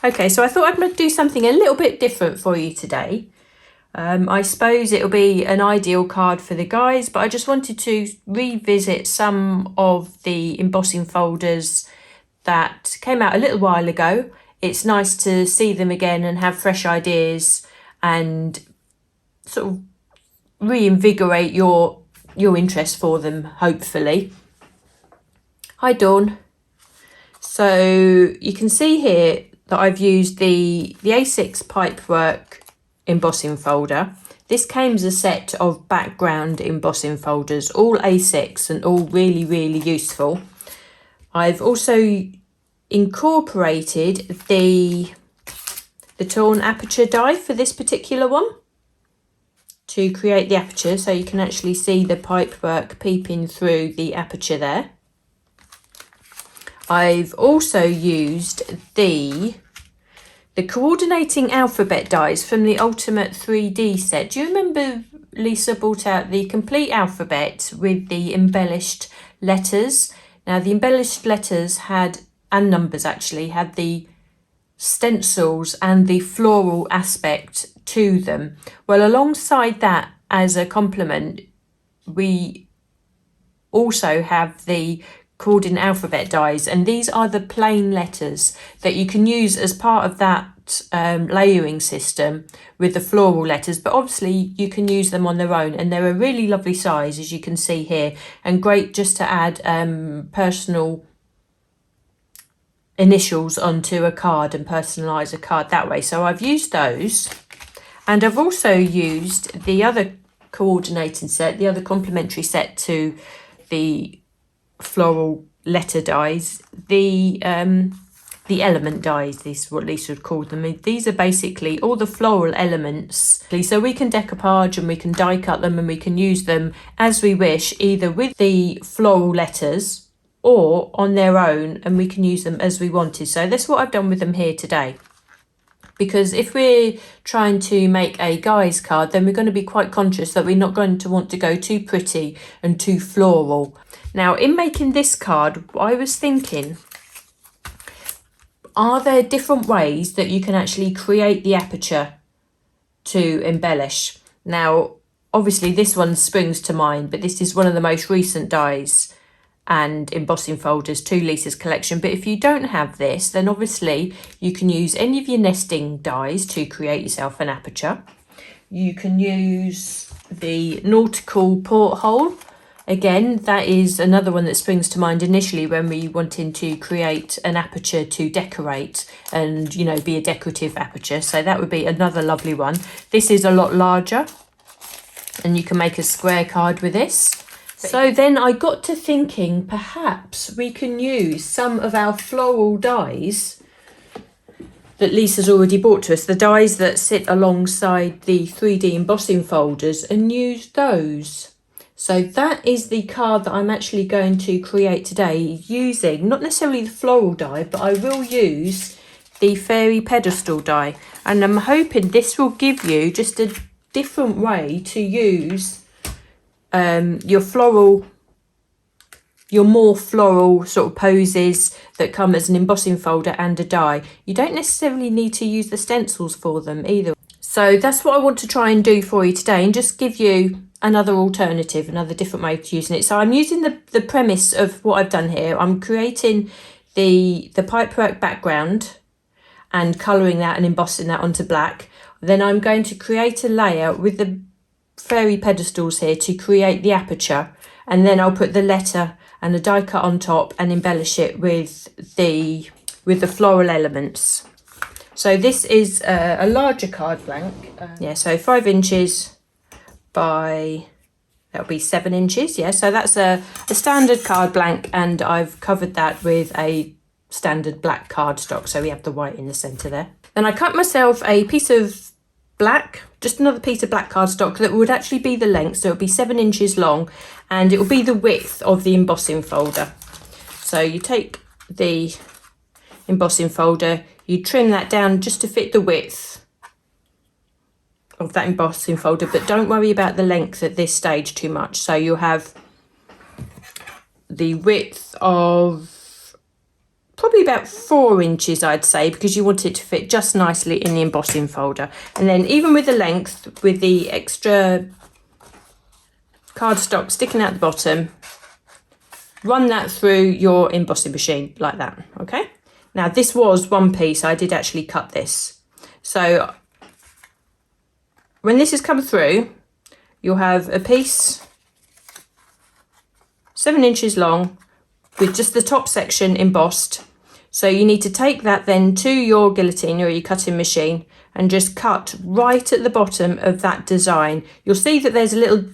Okay, so I thought I'd do something a little bit different for you today. I suppose it'll be an ideal card for the guys, but I just wanted to revisit some of the embossing folders that came out a little while ago. It's nice to see them again and have fresh ideas and sort of reinvigorate your interest for them, hopefully. Hi Dawn. So you can see here that I've used the A6 Pipework embossing folder. This came as a set of background embossing folders, all A6 and all really, really useful. I've also incorporated the torn Aperture die for this particular one to create the aperture, so you can actually see the pipework peeping through the aperture there. I've also used the coordinating alphabet dies from the Ultimate 3D set. Do you remember Lisa brought out the complete alphabet with the embellished letters? Now the embellished letters had, and numbers actually, had the stencils and the floral aspect to them. Well, alongside that, as a complement, we also have the coordinate alphabet dies, and these are the plain letters that you can use as part of that layering system with the floral letters, but obviously you can use them on their own, and they're a really lovely size, as you can see here, and great just to add personal initials onto a card and personalize a card that way. So I've used those, and I've also used the other coordinating set, the other complementary set to the floral letter dies, the element dies. This is what Lisa would call them. These are basically all the floral elements, so we can decoupage and we can die cut them and we can use them as we wish, either with the floral letters or on their own, and we can use them as we wanted. So that's what I've done with them here today, because if we're trying to make a guy's card, then we're going to be quite conscious that we're not going to want to go too pretty and too floral. Now, in making this card, I was thinking, are there different ways that you can actually create the aperture to embellish? Now, obviously this one springs to mind, but this is one of the most recent dies and embossing folders to Lisa's collection. But if you don't have this, then obviously you can use any of your nesting dies to create yourself an aperture. You can use the nautical porthole. Again, that is another one that springs to mind initially when we wanted to create an aperture to decorate and, you know, be a decorative aperture. So that would be another lovely one. This is a lot larger and you can make a square card with this. So then I got to thinking, perhaps we can use some of our floral dies that Lisa's already bought to us, the dies that sit alongside the 3D embossing folders, and use those. So that is the card that I'm actually going to create today, using not necessarily the floral die, but I will use the Fairy Pedestal die. And I'm hoping this will give you just a different way to use your more floral sort of poses that come as an embossing folder and a die. You don't necessarily need to use the stencils for them either. So that's what I want to try and do for you today, and just give you another alternative, another different way of using it. So I'm using the premise of what I've done here. I'm creating the pipework background and colouring that and embossing that onto black. Then I'm going to create a layer with the Fairy Pedestals here to create the aperture, and then I'll put the letter and the die cut on top and embellish it with the floral elements. So this is a larger card blank. Yeah, so 5 inches by, that'll be 7 inches. Yeah, so that's a standard card blank, and I've covered that with a standard black cardstock, so we have the white in the centre there. Then I cut myself a piece of black, just another piece of black cardstock that would actually be the length, so it'll be 7 inches long, and it will be the width of the embossing folder. So you take the embossing folder, you trim that down just to fit the width of that embossing folder, but don't worry about the length at this stage too much. So you'll have the width of probably about 4 inches, I'd say, because you want it to fit just nicely in the embossing folder. And then even with the length, with the extra cardstock sticking out the bottom, run that through your embossing machine like that, okay? Now this was one piece, I did actually cut this. So when this has come through, you'll have a piece 7 inches long with just the top section embossed. So you need to take that then to your guillotine or your cutting machine and just cut right at the bottom of that design. You'll see that there's a little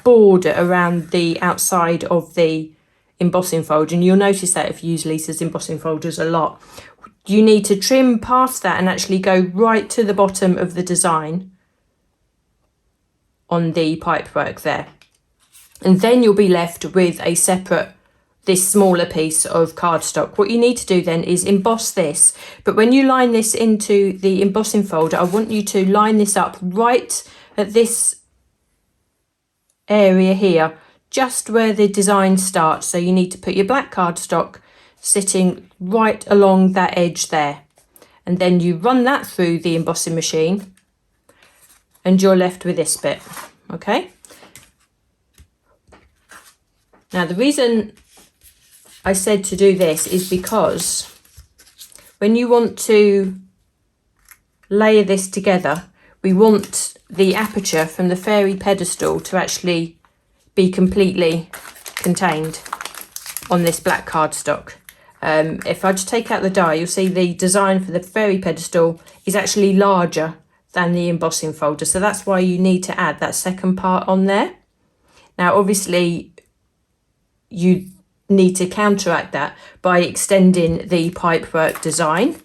border around the outside of the embossing folder, and you'll notice that if you use Lisa's embossing folders a lot. You need to trim past that and actually go right to the bottom of the design on the pipework there. And then you'll be left with a separate, this smaller piece of cardstock. What you need to do then is emboss this, but when you line this into the embossing folder, I want you to line this up right at this area here, just where the design starts. So you need to put your black cardstock sitting right along that edge there, and then you run that through the embossing machine and you're left with this bit, okay? Now the reason I said to do this is because when you want to layer this together, we want the aperture from the Fairy Pedestal to actually be completely contained on this black cardstock. If I just take out the die, you'll see the design for the Fairy Pedestal is actually larger than the embossing folder. So that's why you need to add that second part on there. Now, obviously, you need to counteract that by extending the pipework design.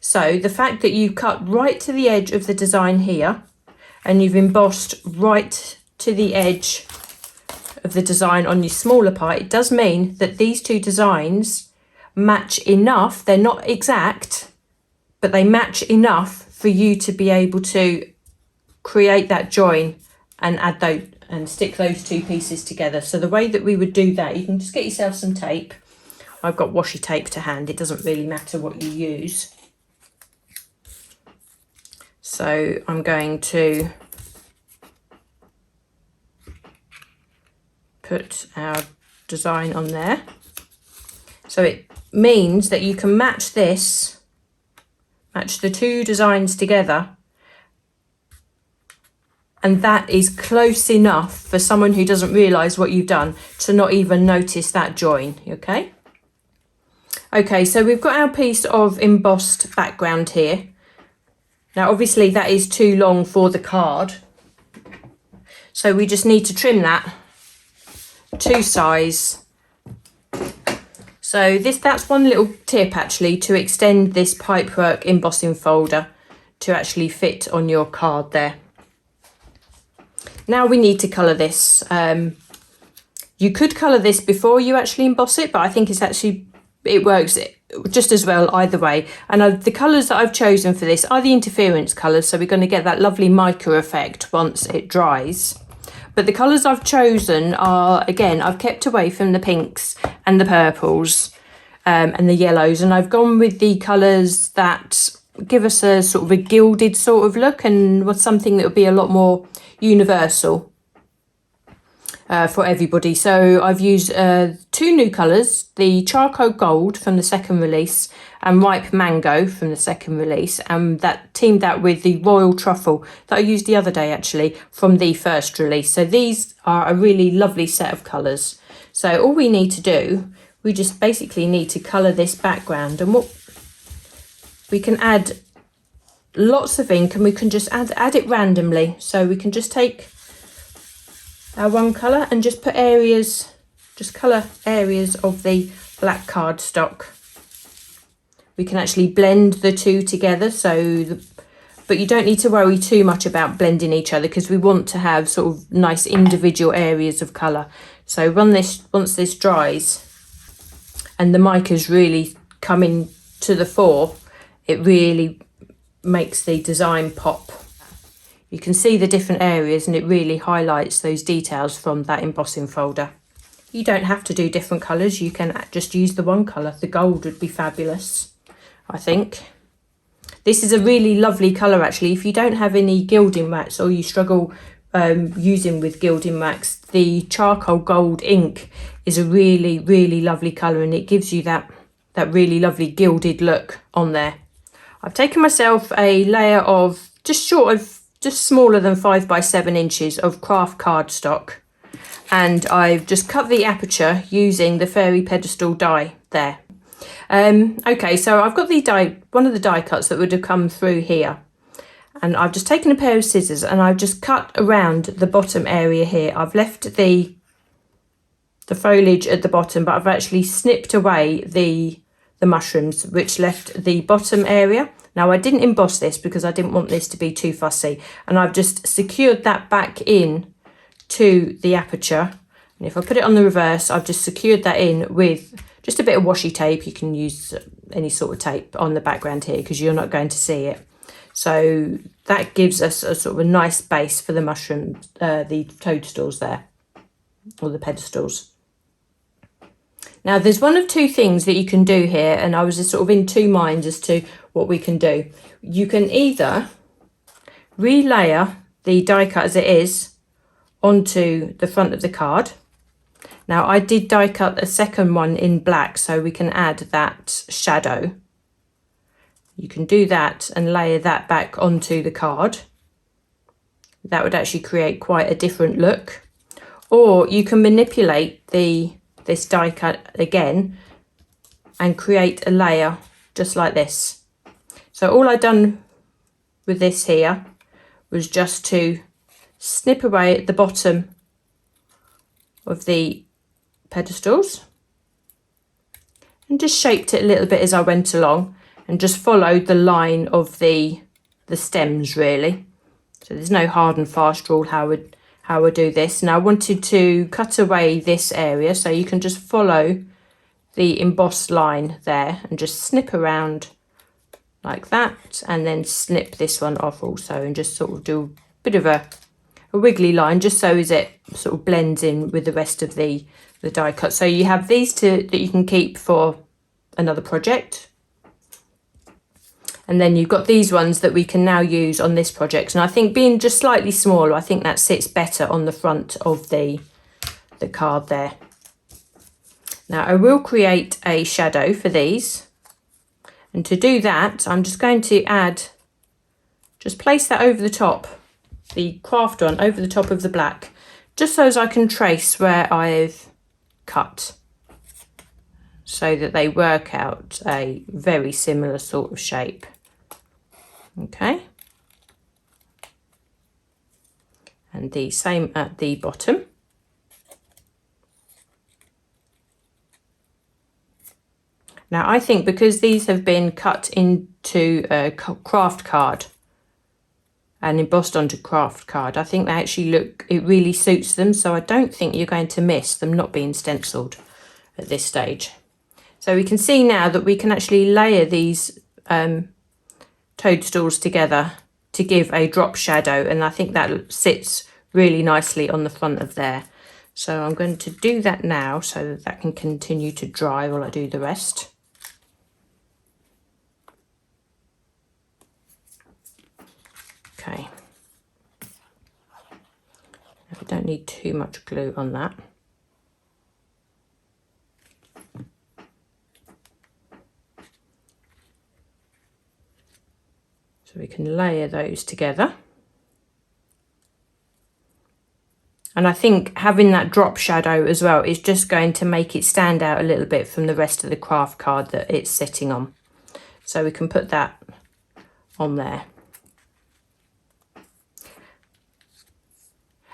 So the fact that you cut right to the edge of the design here and you've embossed right to the edge of the design on your smaller part, it does mean that these two designs match enough. They're not exact, but they match enough for you to be able to create that join and add those and stick those two pieces together. So the way that we would do that, you can just get yourself some tape. I've got washi tape to hand. It doesn't really matter what you use. So I'm going to put our design on there. So it means that you can match this, match the two designs together, and that is close enough for someone who doesn't realise what you've done to not even notice that join, okay? Okay, so we've got our piece of embossed background here. Now, obviously, that is too long for the card. So we just need to trim that to size. So that's one little tip, actually, to extend this pipework embossing folder to actually fit on your card there. Now we need to colour this. You could colour this before you actually emboss it, but I think it works just as well either way. And the colours that I've chosen for this are the interference colours, so we're going to get that lovely mica effect once it dries. But the colours I've chosen are, again, I've kept away from the pinks and the purples and the yellows, and I've gone with the colours that give us a sort of a gilded sort of look, and was something that would be a lot more universal for everybody. So I've used two new colours, the Charcoal Gold from the second release and Ripe Mango from the second release, and that teamed that with the Royal Truffle that I used the other day actually from the first release. So these are a really lovely set of colours. So all we need to do, we just basically need to colour this background, and what we can add lots of ink, and we can just add it randomly. So we can just take our one colour and just put areas, just colour areas of the black cardstock. We can actually blend the two together, but you don't need to worry too much about blending each other, because we want to have sort of nice individual areas of colour. So once this dries and the mica's really coming to the fore, it really makes the design pop. You can see the different areas, and it really highlights those details from that embossing folder. You don't have to do different colours, you can just use the one colour. The gold would be fabulous, I think. This is a really lovely colour actually. If you don't have any gilding wax or you struggle using with gilding wax, the charcoal gold ink is a really lovely colour, and it gives you that really lovely gilded look on there. I've taken myself a layer of just smaller than 5 by 7 inches of craft cardstock, and I've just cut the aperture using the Fairy Pedestal die there. Okay, so I've got one of the die cuts that would have come through here, and I've just taken a pair of scissors and I've just cut around the bottom area here. I've left the foliage at the bottom, but I've actually snipped away the mushrooms, which left the bottom area. Now I didn't emboss this because I didn't want this to be too fussy, and I've just secured that back in to the aperture. And if I put it on the reverse, I've just secured that in with just a bit of washi tape. You can use any sort of tape on the background here because you're not going to see it. So that gives us a sort of a nice base for the mushrooms, the toadstools there, or the pedestals. Now there's one of two things that you can do here, and I was just sort of in two minds as to what we can do. You can either relayer the die cut as it is onto the front of the card. Now I did die cut a second one in black, so we can add that shadow. You can do that and layer that back onto the card. That would actually create quite a different look. Or you can manipulate this die cut again and create a layer just like this. So all I've done with this here was just to snip away at the bottom of the pedestals and just shaped it a little bit as I went along, and just followed the line of the stems really. So there's no hard and fast rule how I do this. Now I wanted to cut away this area, so you can just follow the embossed line there and just snip around like that, and then snip this one off also, and just sort of do a bit of a wiggly line just so as it sort of blends in with the rest of the die cut. So you have these two that you can keep for another project, and then you've got these ones that we can now use on this project. And I think being just slightly smaller, I think that sits better on the front of the card there. Now I will create a shadow for these, and to do that I'm just going to just place that over the top, the craft one over the top of the black, just so as I can trace where I've cut, so that they work out a very similar sort of shape. Okay, and the same at the bottom. Now I think because these have been cut into a craft card and embossed onto craft card, I think they actually look, it really suits them, so I don't think you're going to miss them not being stenciled at this stage. So we can see now that we can actually layer these toadstools together to give a drop shadow, and I think that sits really nicely on the front of there. So I'm going to do that now so that that can continue to dry while I do the rest. Okay, we don't need too much glue on that. So we can layer those together. And I think having that drop shadow as well is just going to make it stand out a little bit from the rest of the craft card that it's sitting on. So we can put that on there.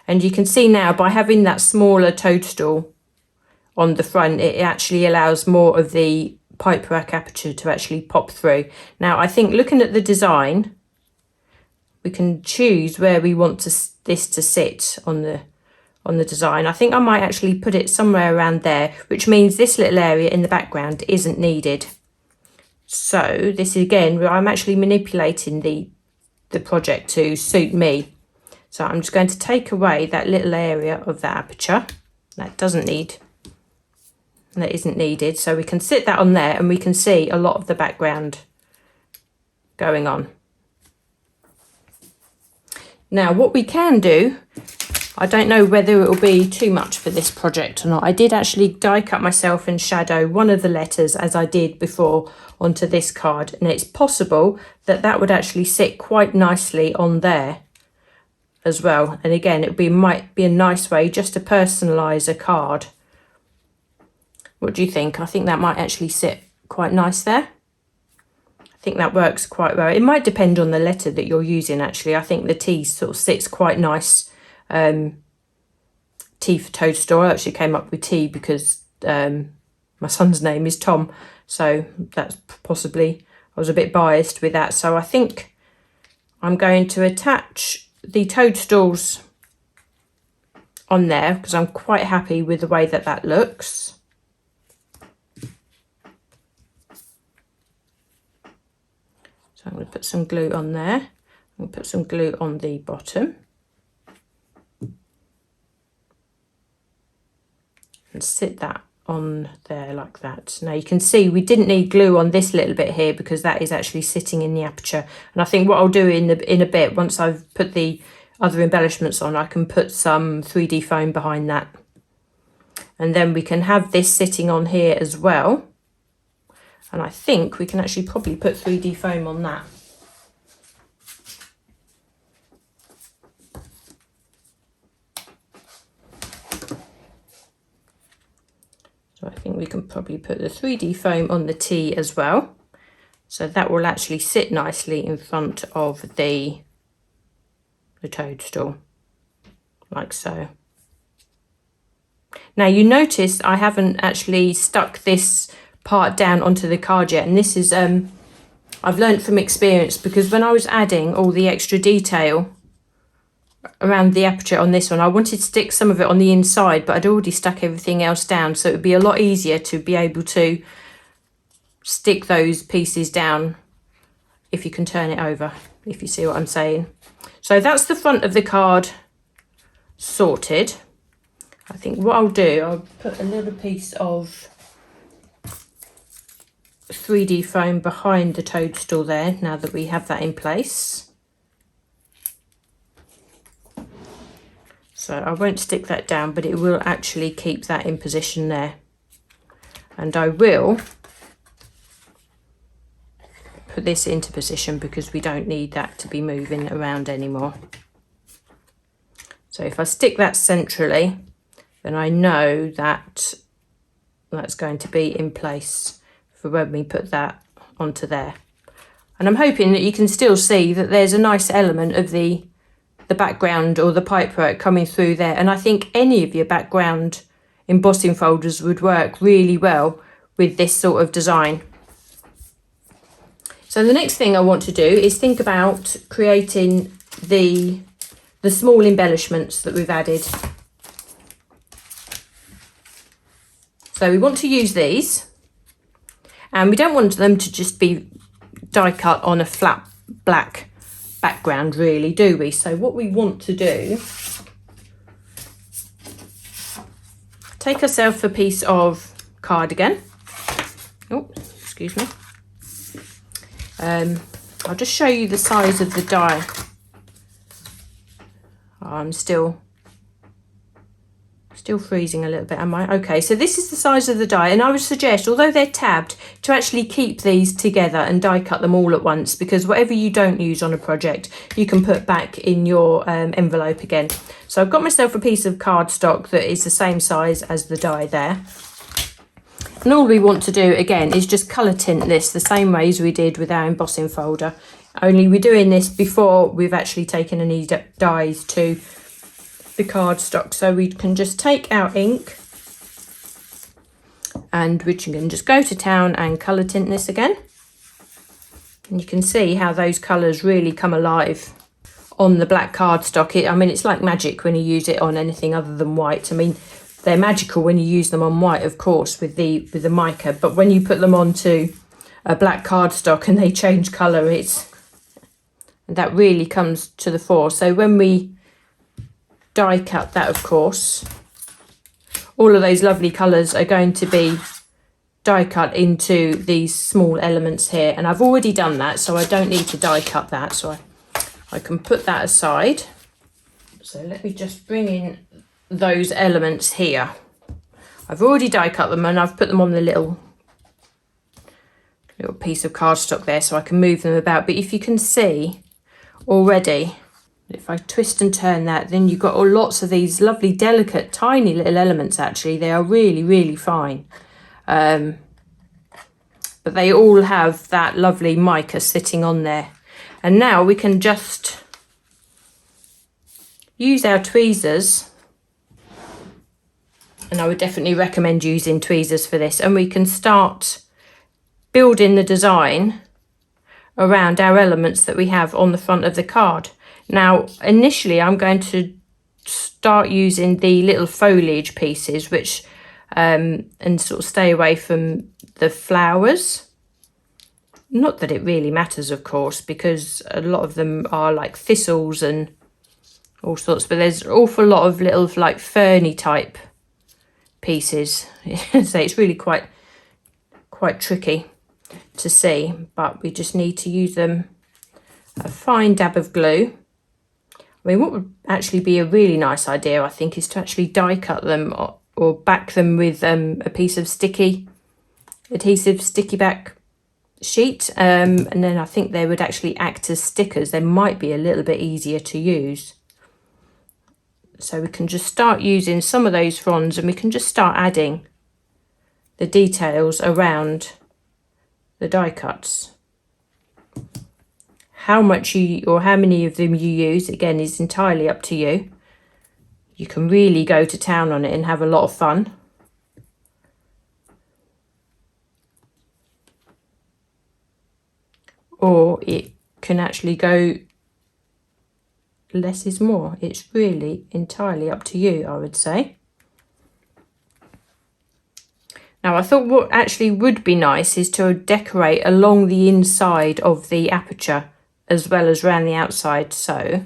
And you can see now by having that smaller toadstool on the front, it actually allows more of the pipework aperture to actually pop through. Now I think looking at the design, we can choose where we want this to sit on the design. I think I might actually put it somewhere around there, which means this little area in the background isn't needed. So this is again where I'm actually manipulating the project to suit me. So I'm just going to take away that little area of the aperture that doesn't need that isn't needed. So we can sit that on there and we can see a lot of the background going on. Now what we can do, I don't know whether it will be too much for this project or not. I did actually die cut myself and shadow one of the letters as I did before onto this card, and it's possible that that would actually sit quite nicely on there as well. And again, it might be a nice way just to personalize a card. What do you think? I think that might actually sit quite nice there. I think that works quite well. It might depend on the letter that you're using actually. I think the T sort of sits quite nice. T for toadstool. I actually came up with T because my son's name is Tom, so that's possibly, I was a bit biased with that. So I think I'm going to attach the toadstools on there because I'm quite happy with the way that that looks. So I'm going to put some glue on there. I'm going to put some glue on the bottom. And sit that on there like that. Now you can see we didn't need glue on this little bit here because that is actually sitting in the aperture. And I think what I'll do in a bit, once I've put the other embellishments on, I can put some 3D foam behind that. And then we can have this sitting on here as well. And I think we can actually probably put 3D foam on that. So I think we can probably put the 3D foam on the T as well. So that will actually sit nicely in front of the toadstool, like so. Now you notice I haven't actually stuck this part down onto the card yet, and this is, I've learned from experience, because when I was adding all the extra detail around the aperture on this one, I wanted to stick some of it on the inside, but I'd already stuck everything else down, so it would be a lot easier to be able to stick those pieces down if you can turn it over, if you see what I'm saying. So that's the front of the card sorted. I think what I'll do, I'll put a little piece of 3D foam behind the toadstool there, now that we have that in place. So I won't stick that down, but it will actually keep that in position there. And I will put this into position because we don't need that to be moving around anymore. So if I stick that centrally, then I know that that's going to be in place for when we put that onto there. And I'm hoping that you can still see that there's a nice element of the background or the pipework coming through there. And I think any of your background embossing folders would work really well with this sort of design. So the next thing I want to do is think about creating the small embellishments that we've added. So we want to use these, and we don't want them to just be die cut on a flat black background, really, do we? So what we want to do, take ourselves a piece of card again. Oh, excuse me. I'll just show you the size of the die. I'm still freezing a little bit, am I? Okay, so this is the size of the die, and I would suggest, although they're tabbed, to actually keep these together and die cut them all at once, because whatever you don't use on a project, you can put back in your envelope again. So I've got myself a piece of cardstock that is the same size as the die there. And all we want to do, again, is just colour tint this the same way as we did with our embossing folder. Only we're doing this before we've actually taken any dyes to the cardstock. So we can just take our ink and we can just go to town and colour tint this again. And you can see how those colours really come alive on the black cardstock. I mean, it's like magic when you use it on anything other than white. I mean, they're magical when you use them on white, of course, with the mica, but when you put them onto a black cardstock and they change colour, that really comes to the fore. So when we die cut that, of course, all of those lovely colours are going to be die cut into these small elements here, and I've already done that, so I don't need to die cut that, so I can put that aside. So let me just bring in those elements here. I've already die cut them and I've put them on the little piece of cardstock there so I can move them about. But if you can see already, if I twist and turn that, then you've got lots of these lovely, delicate, tiny little elements. Actually, they are really, really fine. But they all have that lovely mica sitting on there. And now we can just use our tweezers. And I would definitely recommend using tweezers for this. And we can start building the design around our elements that we have on the front of the card. Now, initially, I'm going to start using the little foliage pieces, which and sort of stay away from the flowers. Not that it really matters, of course, because a lot of them are like thistles and all sorts, but there's an awful lot of little like ferny type pieces. So it's really quite tricky to see, but we just need to use them a fine dab of glue. I mean, what would actually be a really nice idea, I think, is to actually die cut them or back them with a piece of adhesive sticky back sheet, and then I think they would actually act as stickers. They might be a little bit easier to use. So we can just start using some of those fronds and we can just start adding the details around the die cuts. How much or how many of them you use, again, is entirely up to you. You can really go to town on it and have a lot of fun. Or it can actually go less is more. It's really entirely up to you, I would say. Now, I thought what actually would be nice is to decorate along the inside of the aperture as well as around the outside. So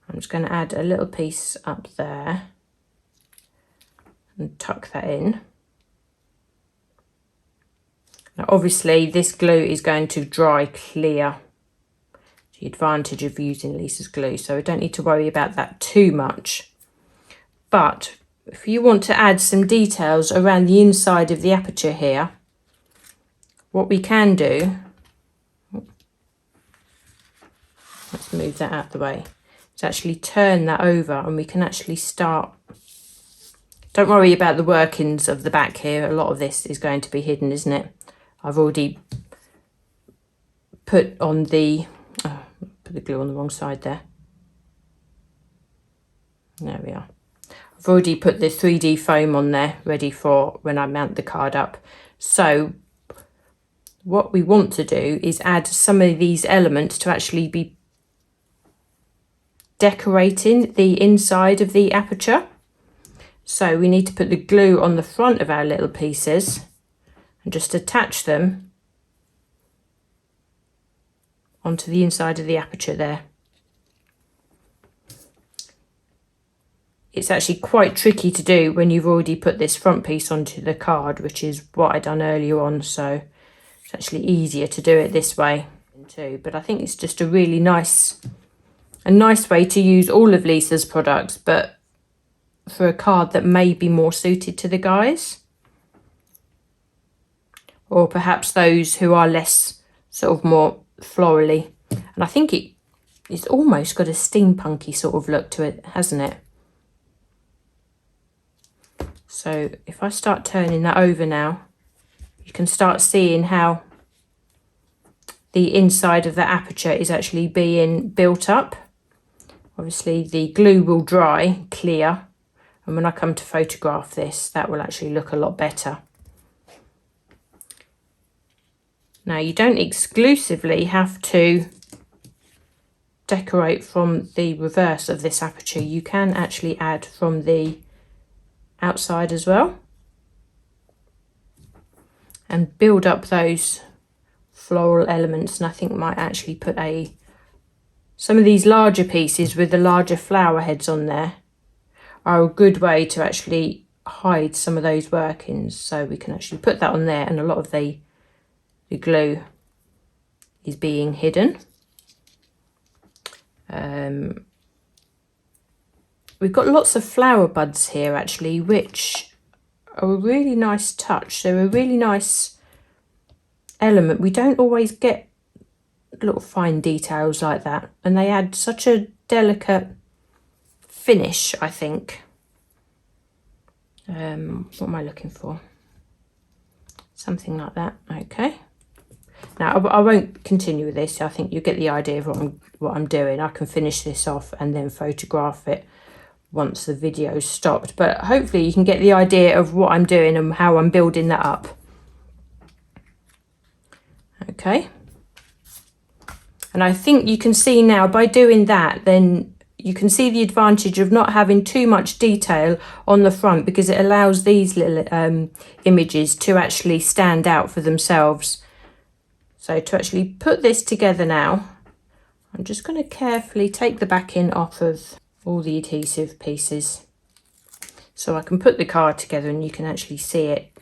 I'm just going to add a little piece up there and tuck that in. Now, obviously, this glue is going to dry clear. The advantage of using Lisa's glue, so I don't need to worry about that too much. But if you want to add some details around the inside of the aperture here, what we can do, let's move that out of the way, is actually turn that over and we can actually start. Don't worry about the workings of the back here. A lot of this is going to be hidden, isn't it? I've already put on the put the glue on the wrong side there. There we are. I've already put the 3D foam on there ready for when I mount the card up. So what we want to do is add some of these elements to actually be decorating the inside of the aperture. So we need to put the glue on the front of our little pieces and just attach them onto the inside of the aperture there. It's actually quite tricky to do when you've already put this front piece onto the card, which is what I done earlier on, so it's actually easier to do it this way too. But I think it's just a really nice way to use all of Lisa's products, but for a card that may be more suited to the guys, or perhaps those who are less sort of more florally. And I think it's almost got a steampunky sort of look to it, hasn't it? So if I start turning that over now, you can start seeing how the inside of the aperture is actually being built up. Obviously the glue will dry clear, and when I come to photograph this, that will actually look a lot better. Now, you don't exclusively have to decorate from the reverse of this aperture. You can actually add from the outside as well and build up those floral elements. And I think might actually put some of these larger pieces with the larger flower heads on there are a good way to actually hide some of those workings, so we can actually put that on there, and a lot of the glue is being hidden. We've got lots of flower buds here actually, which are a really nice touch. They're a really nice element. We don't always get little fine details like that, and they add such a delicate finish, I think. What am I looking for? Something like that. Okay. Now I won't continue with this. I think you get the idea of what I'm doing. I can finish this off and then photograph it once the video's stopped, but hopefully you can get the idea of what I'm doing and how I'm building that up. Okay. And I think you can see now by doing that, then you can see the advantage of not having too much detail on the front, because it allows these little images to actually stand out for themselves. So to actually put this together now, I'm just going to carefully take the backing off of all the adhesive pieces so I can put the card together and you can actually see it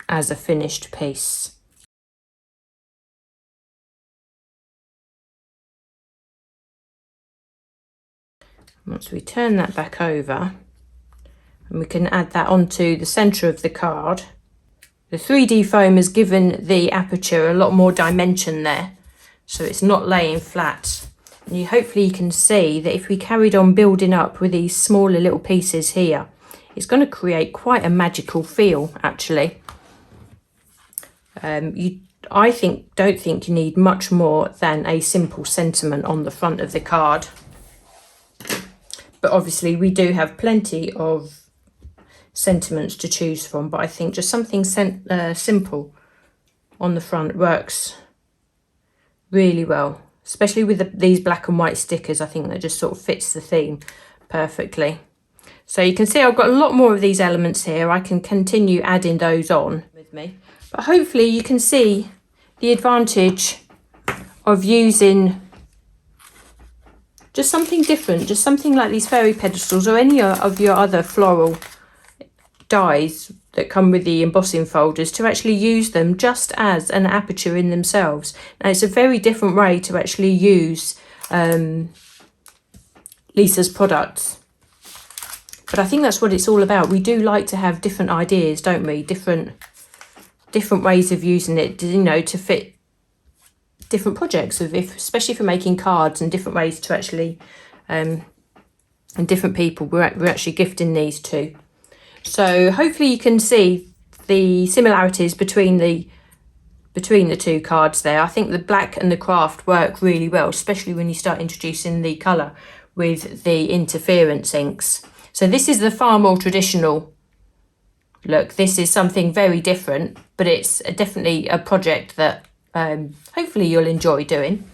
as a finished piece. Once we turn that back over, and we can add that onto the centre of the card. The 3D foam has given the aperture a lot more dimension there, so it's not laying flat. And hopefully you can see that if we carried on building up with these smaller little pieces here, it's going to create quite a magical feel actually. I don't think you need much more than a simple sentiment on the front of the card. But obviously we do have plenty of sentiments to choose from, but I think just something simple on the front works really well, especially with these black and white stickers. I think that just sort of fits the theme perfectly. So you can see I've got a lot more of these elements here. I can continue adding those on with me, but hopefully you can see the advantage of using just something different, just something like these fairy pedestals or any of your other floral dies that come with the embossing folders, to actually use them just as an aperture in themselves. Now it's a very different way to actually use Lisa's products, but I think that's what it's all about. We do like to have different ideas, don't we? Different ways of using it, you know, to fit different projects, especially for making cards, and different ways to actually and different people we're actually gifting these to. So hopefully you can see the similarities between the two cards there. I think the black and the craft work really well, especially when you start introducing the colour with the interference inks. So this is the far more traditional look. This is something very different, but it's definitely a project that hopefully you'll enjoy doing.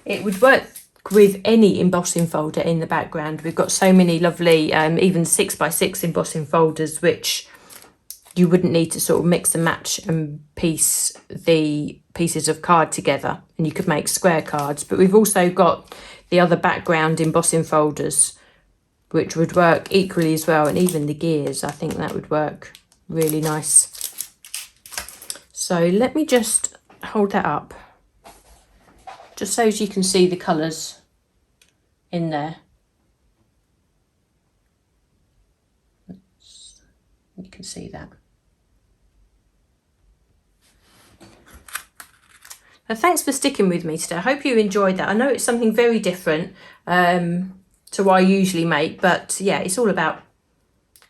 It would work with any embossing folder in the background. We've got so many lovely even 6x6 embossing folders, which you wouldn't need to sort of mix and match and piece the pieces of card together, and you could make square cards. But we've also got the other background embossing folders, which would work equally as well, and even the gears, I think that would work really nice. So let me just hold that up, just so as you can see the colours in there. You can see that. Now, thanks for sticking with me today. I hope you enjoyed that. I know it's something very different to what I usually make, but yeah, it's all about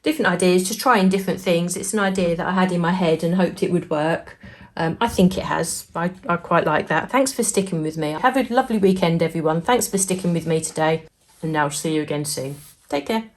different ideas, just trying different things. It's an idea that I had in my head and hoped it would work. I think it has. I quite like that. Thanks for sticking with me. Have a lovely weekend, everyone. Thanks for sticking with me today, and I'll see you again soon. Take care.